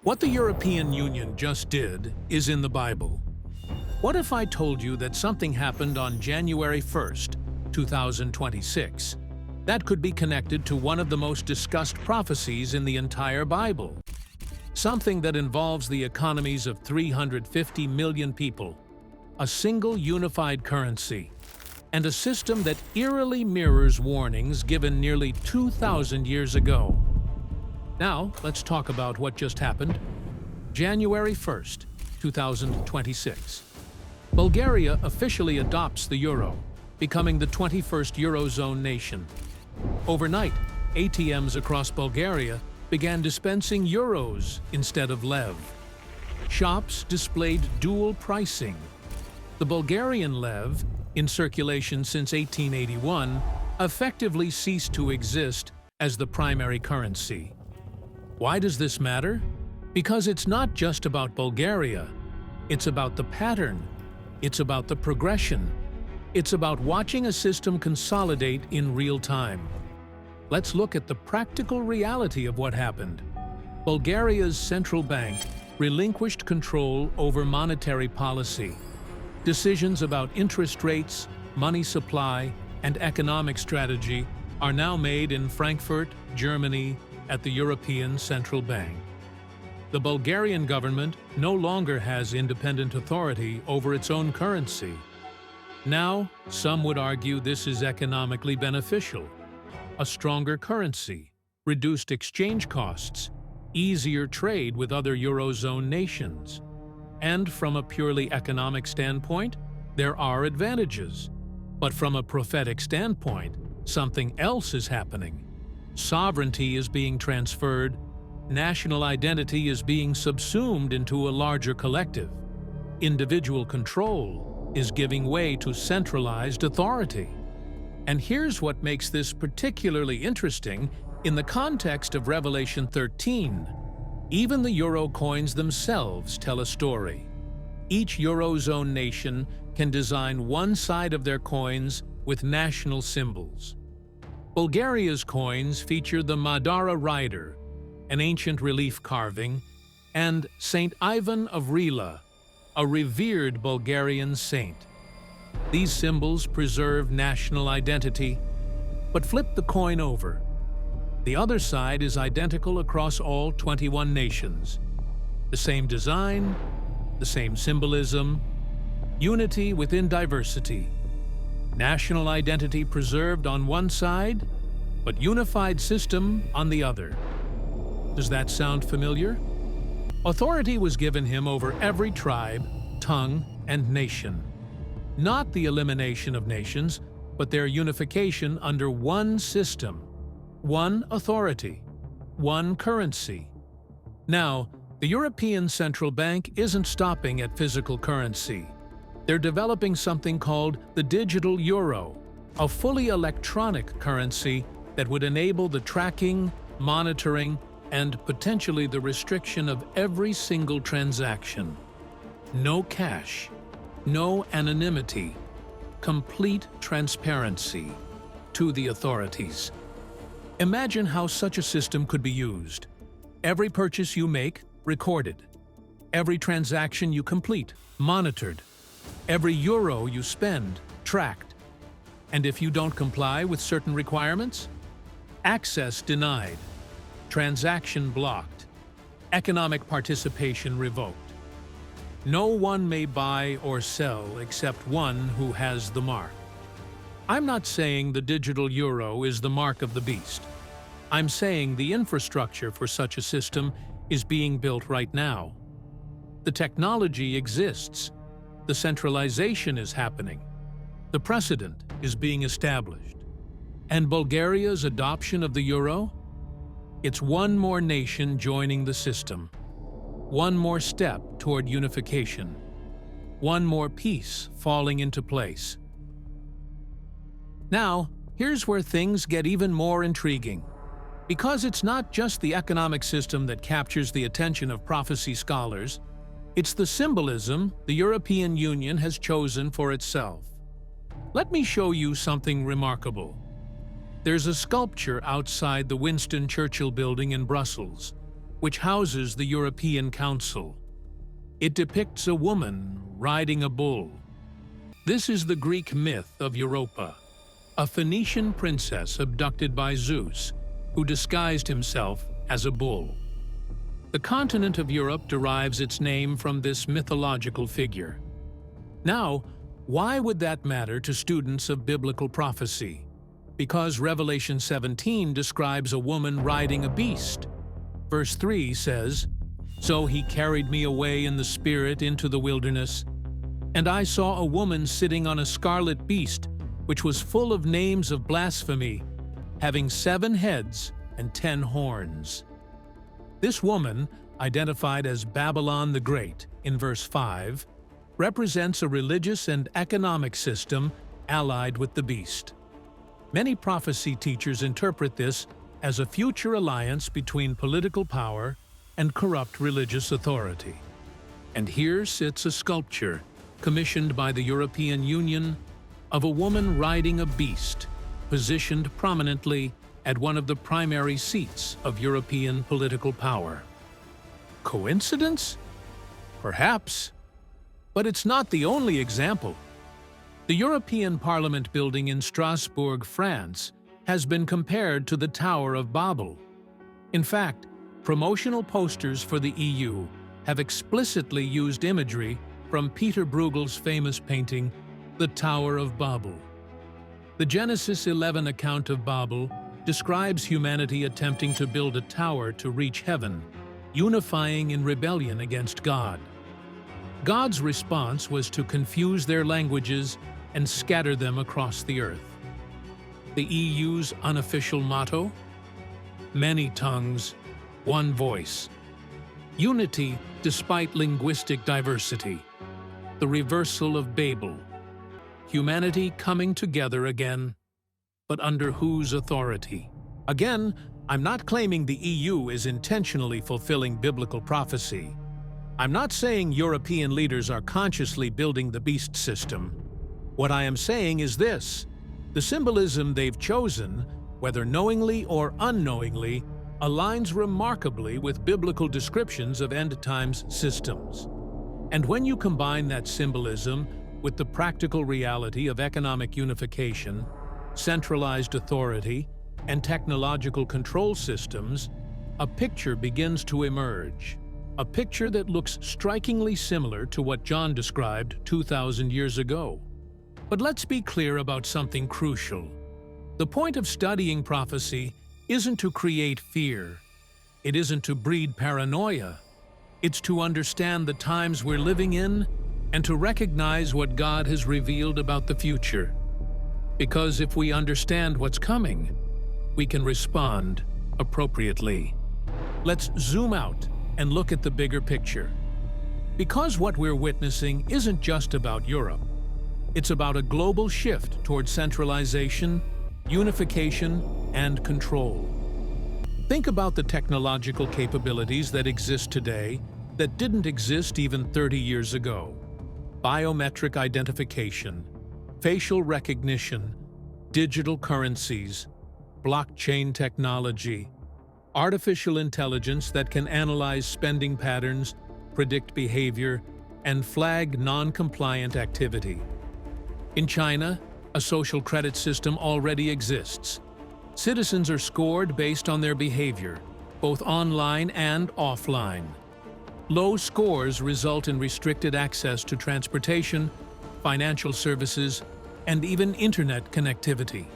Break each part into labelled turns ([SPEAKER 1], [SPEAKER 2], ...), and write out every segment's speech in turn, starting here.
[SPEAKER 1] What the European Union just did is in the Bible. What if I told you that something happened on January 1st, 2026? That could be connected to one of the most discussed prophecies in the entire Bible. Something that involves the economies of 350 million people, a single unified currency, and a system that eerily mirrors warnings given nearly 2,000 years ago. Now, let's talk about what just happened. January 1st, 2026. Bulgaria officially adopts the euro, becoming the 21st Eurozone nation. Overnight, ATMs across Bulgaria began dispensing euros instead of lev. Shops displayed dual pricing. The Bulgarian lev, in circulation since 1881, effectively ceased to exist as the primary currency. Why does this matter? Because it's not just about Bulgaria. It's about the pattern. It's about the progression. It's about watching a system consolidate in real time. Let's look at the practical reality of what happened. Bulgaria's central bank relinquished control over monetary policy. Decisions about interest rates, money supply, and economic strategy are now made in Frankfurt, Germany, at the European Central Bank. The Bulgarian government no longer has independent authority over its own currency. Now, some would argue this is economically beneficial. A stronger currency, reduced exchange costs, easier trade with other Eurozone nations. And from a purely economic standpoint, there are advantages. But from a prophetic standpoint, something else is happening. Sovereignty is being transferred. National identity is being subsumed into a larger collective. Individual control is giving way to centralized authority. And here's what makes this particularly interesting in the context of Revelation 13. Even the euro coins themselves tell a story. Each Eurozone nation can design one side of their coins with national symbols. Bulgaria's coins feature the Madara rider, an ancient relief carving, and Saint Ivan of Rila, a revered Bulgarian saint. These symbols preserve national identity, but flip the coin over. The other side is identical across all 21 nations. The same design, the same symbolism, unity within diversity. National identity preserved on one side, but unified system on the other. Does that sound familiar? Authority was given him over every tribe, tongue, and nation. Not the elimination of nations, but their unification under one system, one authority, one currency. Now, the European Central Bank isn't stopping at physical currency. They're developing something called the digital euro, a fully electronic currency that would enable the tracking, monitoring, and potentially the restriction of every single transaction. No cash, no anonymity, complete transparency to the authorities. Imagine how such a system could be used. Every purchase you make, recorded. Every transaction you complete, monitored. Every euro you spend, tracked. And if you don't comply with certain requirements, access denied, transaction blocked, economic participation revoked. No one may buy or sell except one who has the mark. I'm not saying the digital euro is the mark of the beast. I'm saying the infrastructure for such a system is being built right now. The technology exists. The centralization is happening. The precedent is being established. And Bulgaria's adoption of the euro? It's one more nation joining the system. One more step toward unification. One more piece falling into place. Now, here's where things get even more intriguing. Because it's not just the economic system that captures the attention of prophecy scholars, it's the symbolism the European Union has chosen for itself. Let me show you something remarkable. There's a sculpture outside the Winston Churchill building in Brussels. which houses the European Council. It depicts a woman riding a bull. This is the Greek myth of Europa, a Phoenician princess abducted by Zeus, who disguised himself as a bull. The continent of Europe derives its name from this mythological figure. Now, why would that matter to students of biblical prophecy? Because Revelation 17 describes a woman riding a beast. Verse 3 says, "So he carried me away in the spirit into the wilderness, and I saw a woman sitting on a scarlet beast, which was full of names of blasphemy, having 7 heads and 10 horns." This woman, identified as Babylon the Great in verse 5, represents a religious and economic system allied with the beast. Many prophecy teachers interpret this as a future alliance between political power and corrupt religious authority. And here sits a sculpture, commissioned by the European Union, of a woman riding a beast, positioned prominently at one of the primary seats of European political power. Coincidence? Perhaps. But it's not the only example. The European Parliament building in Strasbourg, France, has been compared to the Tower of Babel. In fact, promotional posters for the EU have explicitly used imagery from Peter Bruegel's famous painting, The Tower of Babel. The Genesis 11 account of Babel describes humanity attempting to build a tower to reach heaven, unifying in rebellion against God. God's response was to confuse their languages and scatter them across the earth. The EU's unofficial motto? Many tongues, one voice. Unity despite linguistic diversity. The reversal of Babel. Humanity coming together again, but under whose authority? Again, I'm not claiming the EU is intentionally fulfilling biblical prophecy. I'm not saying European leaders are consciously building the beast system. What I am saying is this: the symbolism they've chosen, whether knowingly or unknowingly, aligns remarkably with biblical descriptions of end-times systems. And when you combine that symbolism with the practical reality of economic unification, centralized authority, and technological control systems, a picture begins to emerge. A picture that looks strikingly similar to what John described 2,000 years ago. But let's be clear about something crucial. The point of studying prophecy isn't to create fear. It isn't to breed paranoia. It's to understand the times we're living in and to recognize what God has revealed about the future. Because if we understand what's coming, we can respond appropriately. Let's zoom out and look at the bigger picture. Because what we're witnessing isn't just about Europe. It's about a global shift toward centralization, unification, and control. Think about the technological capabilities that exist today that didn't exist even 30 years ago. Biometric identification, facial recognition, digital currencies, blockchain technology, artificial intelligence that can analyze spending patterns, predict behavior, and flag non-compliant activity. In China, a social credit system already exists. Citizens are scored based on their behavior, both online and offline. Low scores result in restricted access to transportation, financial services, and even internet connectivity.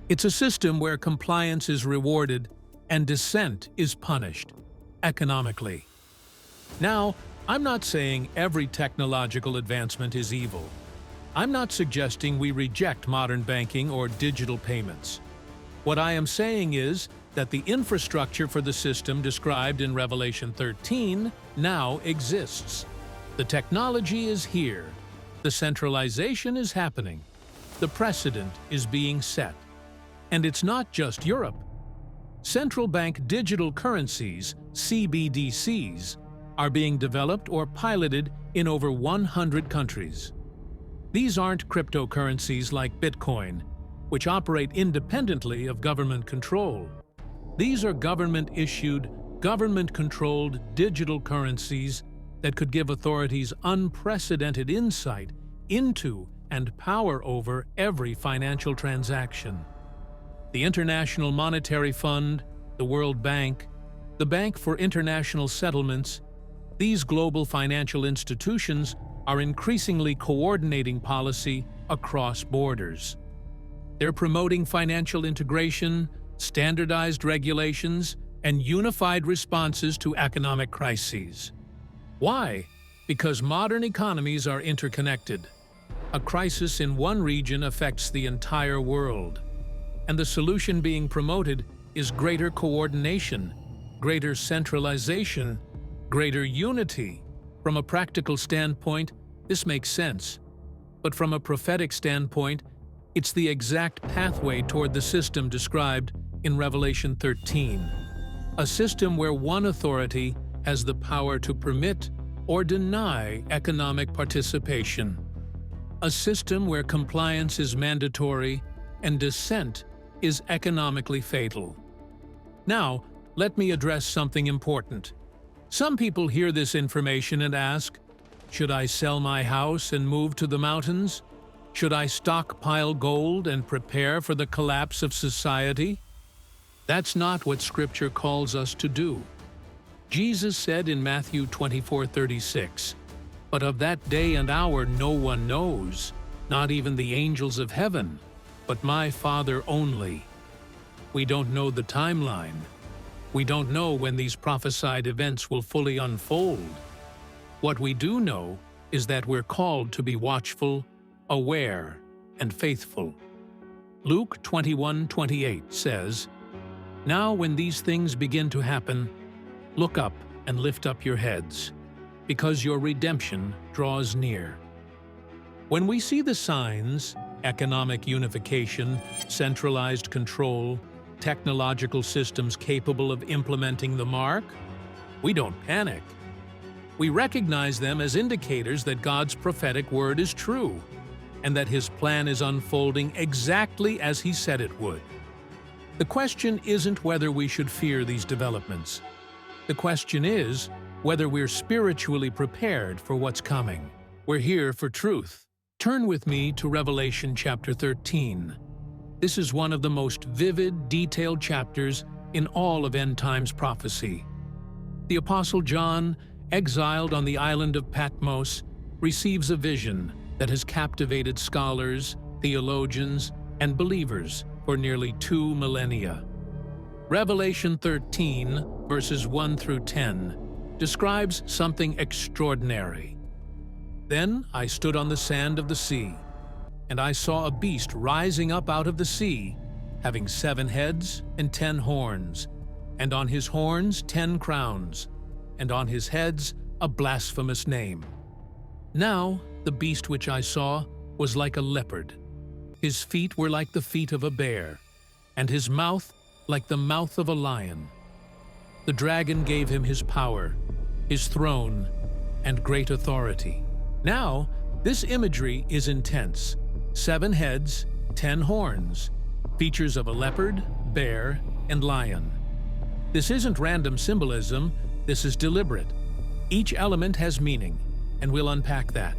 [SPEAKER 1] It's a system where compliance is rewarded and dissent is punished, economically. Now, I'm not saying every technological advancement is evil. I'm not suggesting we reject modern banking or digital payments. What I am saying is that the infrastructure for the system described in Revelation 13 now exists. The technology is here. The centralization is happening. The precedent is being set. And it's not just Europe. Central bank digital currencies, CBDCs, are being developed or piloted in over 100 countries. These aren't cryptocurrencies like Bitcoin, which operate independently of government control. These are government-issued, government-controlled digital currencies that could give authorities unprecedented insight into and power over every financial transaction. The International Monetary Fund, the World Bank, the Bank for International Settlements, these global financial institutions are increasingly coordinating policy across borders. They're promoting financial integration, standardized regulations, and unified responses to economic crises. Why? Because modern economies are interconnected. A crisis in one region affects the entire world, and the solution being promoted is greater coordination, greater centralization, greater unity. From a practical standpoint, this makes sense. But from a prophetic standpoint, it's the exact pathway toward the system described in Revelation 13. A system where one authority has the power to permit or deny economic participation. A system where compliance is mandatory and dissent is economically fatal. Now, let me address something important. Some people hear this information and ask, should I sell my house and move to the mountains? Should I stockpile gold and prepare for the collapse of society? That's not what Scripture calls us to do. Jesus said in Matthew 24:36, "But of that day and hour no one knows, not even the angels of heaven, but my Father only." We don't know the timeline. We don't know when these prophesied events will fully unfold. What we do know is that we're called to be watchful, aware, and faithful. Luke 21:28 says, "Now when these things begin to happen, look up and lift up your heads, because your redemption draws near." When we see the signs, economic unification, centralized control, technological systems capable of implementing the mark, we don't panic. We recognize them as indicators that God's prophetic word is true, and that His plan is unfolding exactly as He said it would. The question isn't whether we should fear these developments. The question is whether we're spiritually prepared for what's coming. We're here for truth. Turn with me to Revelation chapter 13. This is one of the most vivid, detailed chapters in all of end times prophecy. The Apostle John, exiled on the island of Patmos, receives a vision that has captivated scholars, theologians, and believers for nearly 2 millennia. Revelation 13, verses 1 through 10, describes something extraordinary. "Then I stood on the sand of the sea, and I saw a beast rising up out of the sea, having 7 heads and 10 horns, and on his horns 10 crowns, and on his heads a blasphemous name. Now the beast which I saw was like a leopard. His feet were like the feet of a bear, and his mouth like the mouth of a lion. The dragon gave him his power, his throne, and great authority." Now, this imagery is intense. 7 heads, 10 horns, features of a leopard, bear, and lion. This isn't random symbolism, this is deliberate. Each element has meaning, and we'll unpack that.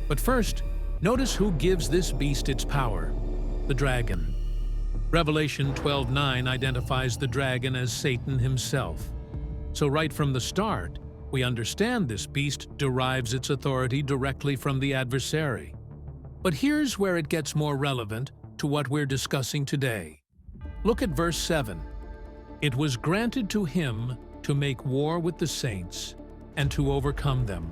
[SPEAKER 1] But first, notice who gives this beast its power: the dragon. Revelation 12:9 identifies the dragon as Satan himself. So right from the start, we understand this beast derives its authority directly from the adversary. But here's where it gets more relevant to what we're discussing today. Look at verse 7. "It was granted to him to make war with the saints and to overcome them.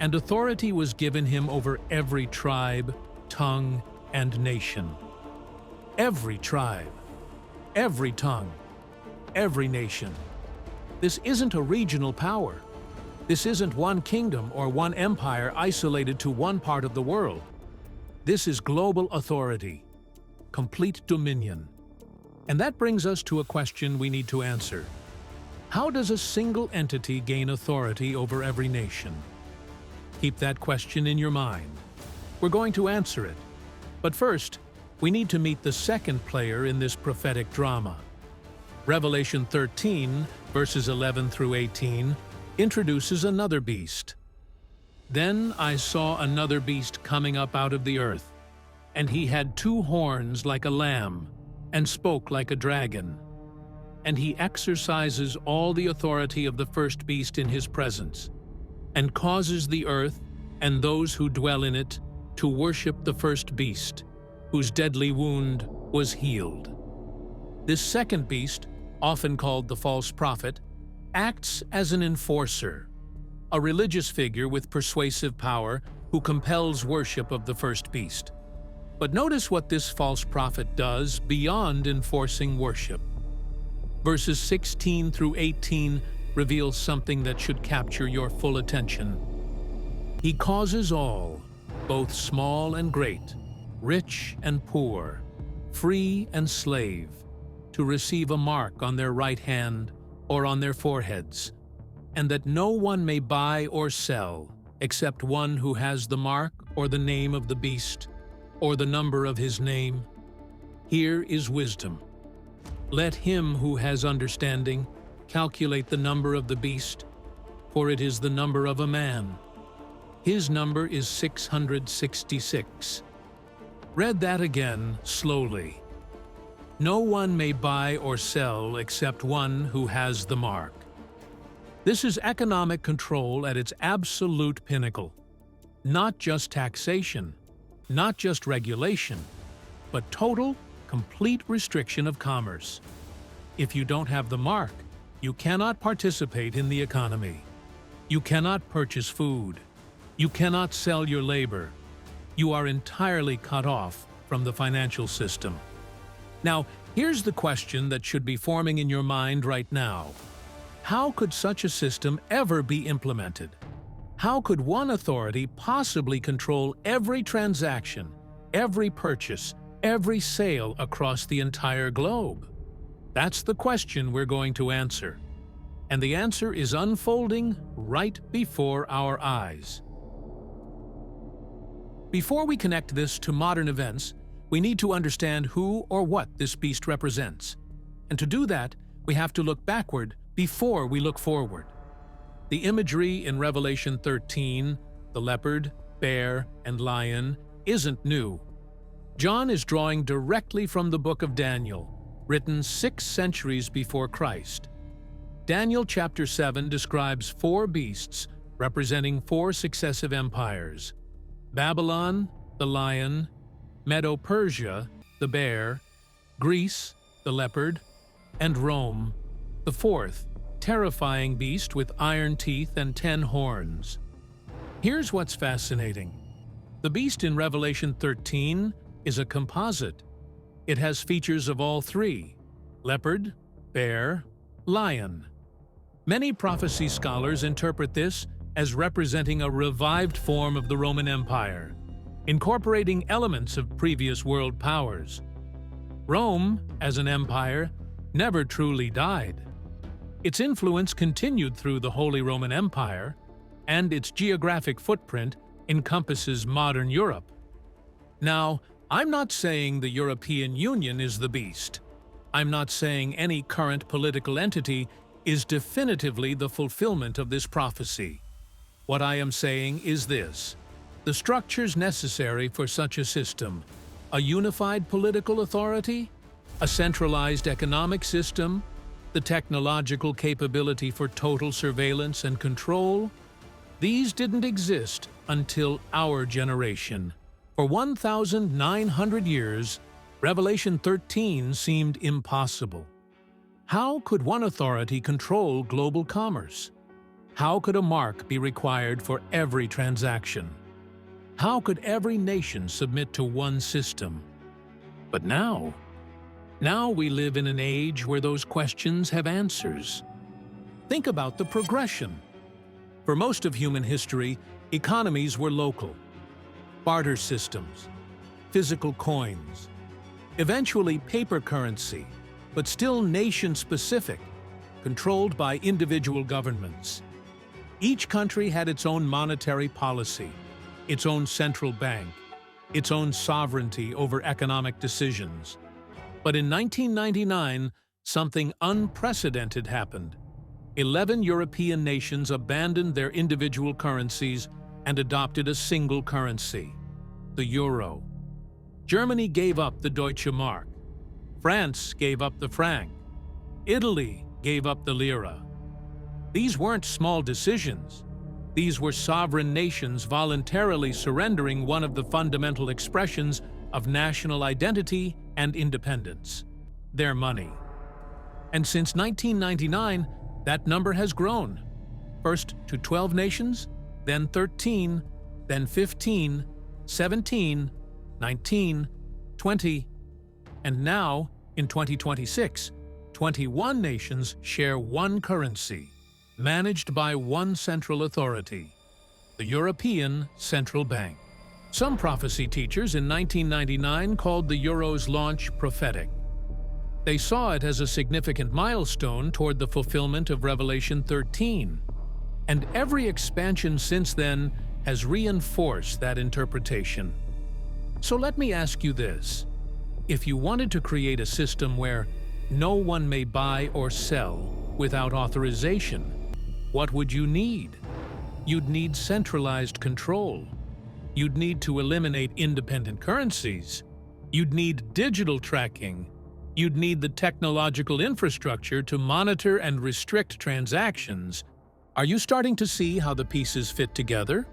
[SPEAKER 1] And authority was given him over every tribe, tongue, and nation." Every tribe, every tongue, every nation. This isn't a regional power. This isn't one kingdom or one empire isolated to one part of the world. This is global authority, complete dominion. And that brings us to a question we need to answer. How does a single entity gain authority over every nation? Keep that question in your mind. We're going to answer it. But first, we need to meet the second player in this prophetic drama. Revelation 13, verses 11 through 18, introduces another beast. Then I saw another beast coming up out of the earth, and he had 2 horns like a lamb, and spoke like a dragon. And he exercises all the authority of the first beast in his presence, and causes the earth and those who dwell in it to worship the first beast, whose deadly wound was healed. This second beast, often called the false prophet, acts as an enforcer, a religious figure with persuasive power who compels worship of the first beast. But notice what this false prophet does beyond enforcing worship. Verses 16 through 18 reveal something that should capture your full attention. He causes all, both small and great, rich and poor, free and slave, to receive a mark on their right hand or on their foreheads, and that no one may buy or sell except one who has the mark or the name of the beast or the number of his name. Here is wisdom. Let him who has understanding calculate the number of the beast, for it is the number of a man. His number is 666. Read that again slowly. No one may buy or sell except one who has the mark. This is economic control at its absolute pinnacle. Not just taxation, not just regulation, but total, complete restriction of commerce. If you don't have the mark, you cannot participate in the economy. You cannot purchase food. You cannot sell your labor. You are entirely cut off from the financial system. Now, here's the question that should be forming in your mind right now. How could such a system ever be implemented? How could one authority possibly control every transaction, every purchase, every sale across the entire globe? That's the question we're going to answer. And the answer is unfolding right before our eyes. Before we connect this to modern events, we need to understand who or what this beast represents. And to do that, we have to look backward before we look forward. The imagery in Revelation 13, the leopard, bear, and lion, isn't new. John is drawing directly from the book of Daniel, written 6 centuries before Christ. Daniel chapter 7 describes 4 beasts representing 4 successive empires: Babylon, the lion; Medo-Persia, the bear; Greece, the leopard; and Rome, the 4th, terrifying beast with iron teeth and 10 horns. Here's what's fascinating. The beast in Revelation 13 is a composite. It has features of all 3: leopard, bear, lion. Many prophecy scholars interpret this as representing a revived form of the Roman Empire, incorporating elements of previous world powers. Rome, as an empire, never truly died. Its influence continued through the Holy Roman Empire, and its geographic footprint encompasses modern Europe. Now, I'm not saying the European Union is the beast. I'm not saying any current political entity is definitively the fulfillment of this prophecy. What I am saying is this: the structures necessary for such a system, a unified political authority, a centralized economic system, the technological capability for total surveillance and control, these didn't exist until our generation. For 1,900 years, Revelation 13 seemed impossible. How could one authority control global commerce? How could a mark be required for every transaction? How could every nation submit to one system? But now we live in an age where those questions have answers. Think about the progression. For most of human history, economies were local. Barter systems, physical coins, eventually paper currency, but still nation-specific, controlled by individual governments. Each country had its own monetary policy, its own central bank, its own sovereignty over economic decisions. But in 1999, something unprecedented happened. 11 European nations abandoned their individual currencies and adopted a single currency, the euro. Germany gave up the Deutsche Mark. France gave up the franc. Italy gave up the lira. These weren't small decisions. These were sovereign nations voluntarily surrendering one of the fundamental expressions of national identity and independence: their money. And since 1999, that number has grown, first to 12 nations, then 13, then 15, 17, 19, 20, and now, in 2026, 21 nations share one currency, managed by one central authority, the European Central Bank. Some prophecy teachers in 1999 called the euro's launch prophetic. They saw it as a significant milestone toward the fulfillment of Revelation 13, and every expansion since then has reinforced that interpretation. So let me ask you this. If you wanted to create a system where no one may buy or sell without authorization, what would you need? You'd need centralized control. You'd need to eliminate independent currencies. You'd need digital tracking. You'd need the technological infrastructure to monitor and restrict transactions. Are you starting to see how the pieces fit together?